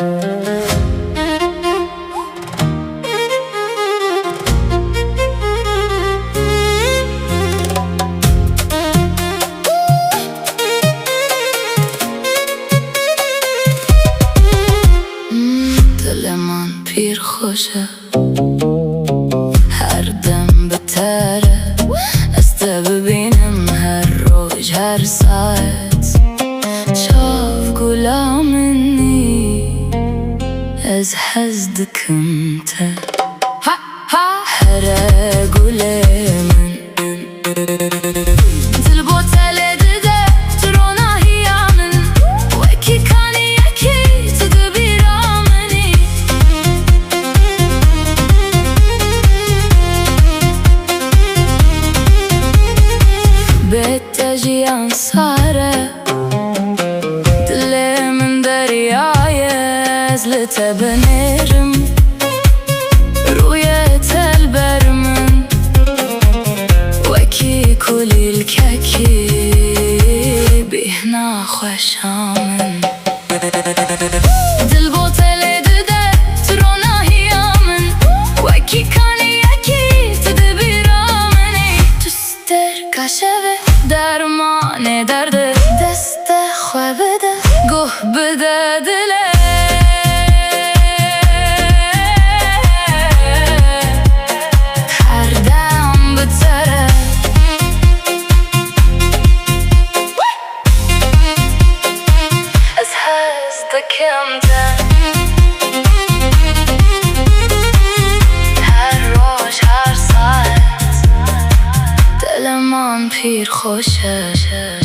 دل من پیر خوشه، هر دم بهتره. استه ببینم هر روز هر ساعت. شاف گلا منی از حزدکم ته هر گله من دل با تله دده ترونا هیا من وکی کانی یکی تدبیرا منی بهت جیان ساره دل من دریای از لتبنرم روی تل بر من وکی کلیل ککی بهنا خوشامن دل با تل دده ترونا هیا من وکی کانی یکی تدبیرا منی تستر کشوه درمان درده دست خواه بده گوه بده دله هر دم بتره از حزدکم ته هر روز هر ساعت دل من پیر خوشه.